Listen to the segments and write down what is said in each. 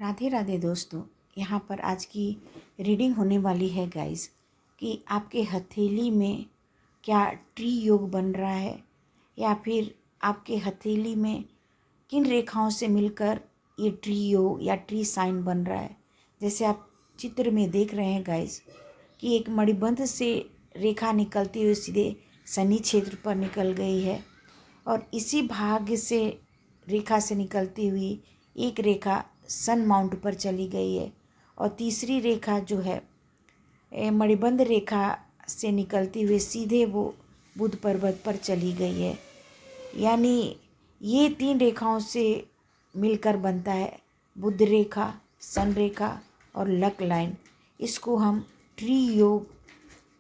राधे राधे दोस्तों। यहाँ पर आज की रीडिंग होने वाली है गाइस कि आपके हथेली में क्या ट्री योग बन रहा है या फिर आपके हथेली में किन रेखाओं से मिलकर ये ट्री योग या ट्री साइन बन रहा है। जैसे आप चित्र में देख रहे हैं गाइस कि एक मणिबंध से रेखा निकलती हुई सीधे शनि क्षेत्र पर निकल गई है और इसी भाग्य से रेखा से निकलती हुई एक रेखा सन माउंट पर चली गई है और तीसरी रेखा जो है मणिबंध रेखा से निकलती हुई सीधे वो बुध पर्वत पर चली गई है। यानी ये तीन रेखाओं से मिलकर बनता है बुध रेखा, सन रेखा और लक लाइन। इसको हम ट्री योग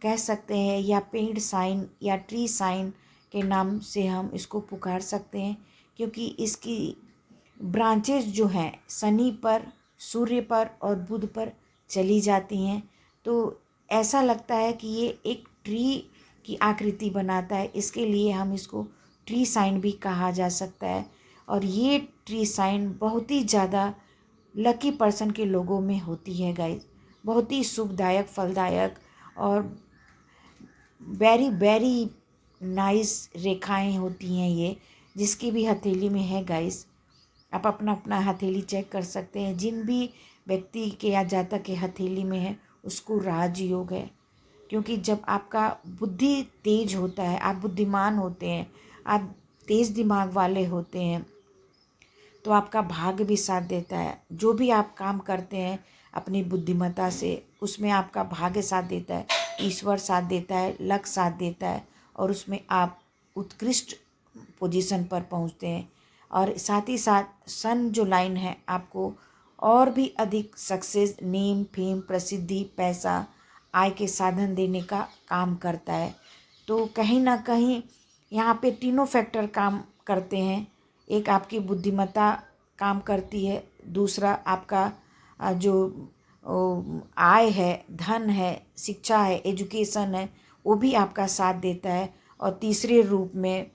कह सकते हैं या पेड़ साइन या ट्री साइन के नाम से हम इसको पुकार सकते हैं, क्योंकि इसकी ब्रांचेस जो हैं शनि पर, सूर्य पर और बुध पर चली जाती हैं। तो ऐसा लगता है कि ये एक ट्री की आकृति बनाता है, इसके लिए हम इसको ट्री साइन भी कहा जा सकता है। और ये ट्री साइन बहुत ही ज़्यादा लकी पर्सन के लोगों में होती है गाइस। बहुत ही शुभदायक, फलदायक और वेरी वेरी नाइस रेखाएं होती हैं ये, जिसकी भी हथेली में है गाइस। आप अपना अपना हथेली चेक कर सकते हैं। जिन भी व्यक्ति के या जातक के हथेली में है उसको राजयोग है, क्योंकि जब आपका बुद्धि तेज होता है, आप बुद्धिमान होते हैं, आप तेज दिमाग वाले होते हैं, तो आपका भाग्य भी साथ देता है। जो भी आप काम करते हैं अपनी बुद्धिमत्ता से, उसमें आपका भाग्य साथ देता है, ईश्वर साथ देता है, लक साथ देता है और उसमें आप उत्कृष्ट पोजीशन पर पहुंचते हैं। और साथ ही साथ सन जो लाइन है आपको और भी अधिक सक्सेस, नेम, फेम, प्रसिद्धि, पैसा, आय के साधन देने का काम करता है। तो कहीं ना कहीं यहाँ पे तीनों फैक्टर काम करते हैं। एक आपकी बुद्धिमत्ता काम करती है, दूसरा आपका जो आय है, धन है, शिक्षा है, एजुकेशन है, वो भी आपका साथ देता है और तीसरे रूप में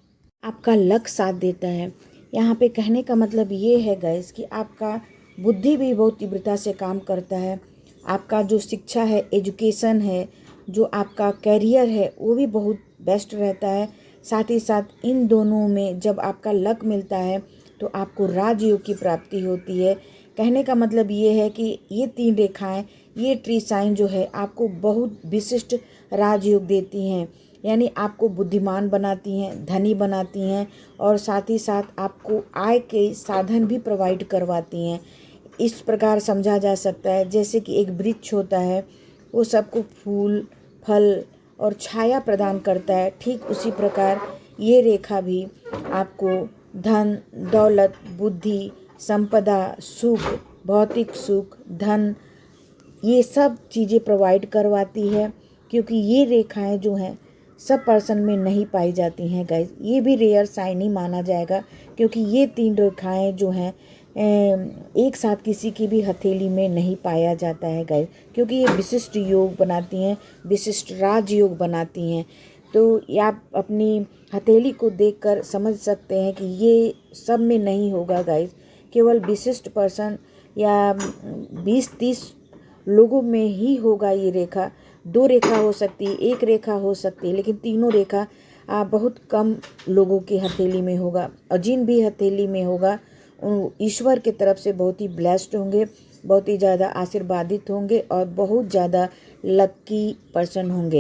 आपका लक साथ देता है। यहाँ पे कहने का मतलब ये है गाइस कि आपका बुद्धि भी बहुत तीव्रता से काम करता है। आपका जो शिक्षा है, एजुकेशन है, जो आपका कैरियर है, वो भी बहुत बेस्ट रहता है। साथ ही साथ इन दोनों में जब आपका लक मिलता है तो आपको राजयोग की प्राप्ति होती है। कहने का मतलब ये है कि ये तीन रेखाएं, ये ट्री साइन जो है आपको बहुत विशिष्ट राजयोग देती हैं। यानी आपको बुद्धिमान बनाती हैं, धनी बनाती हैं और साथ ही साथ आपको आय के साधन भी प्रोवाइड करवाती हैं। इस प्रकार समझा जा सकता है जैसे कि एक वृक्ष होता है, वो सबको फूल, फल और छाया प्रदान करता है, ठीक उसी प्रकार ये रेखा भी आपको धन, दौलत, बुद्धि, संपदा, सुख, भौतिक सुख, धन, ये सब चीज़ें प्रोवाइड करवाती है। क्योंकि ये रेखाएं जो हैं सब पर्सन में नहीं पाई जाती हैं गाइस। ये भी रेयर साइन ही माना जाएगा, क्योंकि ये तीन रेखाएं जो हैं एक साथ किसी की भी हथेली में नहीं पाया जाता है गाइस, क्योंकि ये विशिष्ट योग बनाती हैं, विशिष्ट राजयोग बनाती हैं। तो ये आप अपनी हथेली को देखकर समझ सकते हैं कि ये सब में नहीं होगा गाइस। केवल विशिष्ट पर्सन या 20-30 लोगों में ही होगा ये रेखा। 2 रेखा हो सकती है, 1 रेखा हो सकती है, लेकिन तीनों रेखा बहुत कम लोगों की हथेली में होगा। और जिन भी हथेली में होगा ईश्वर की तरफ से बहुत ही ब्लेस्ड होंगे, बहुत ही ज़्यादा आशीर्वादित होंगे और बहुत ज़्यादा लकी पर्सन होंगे।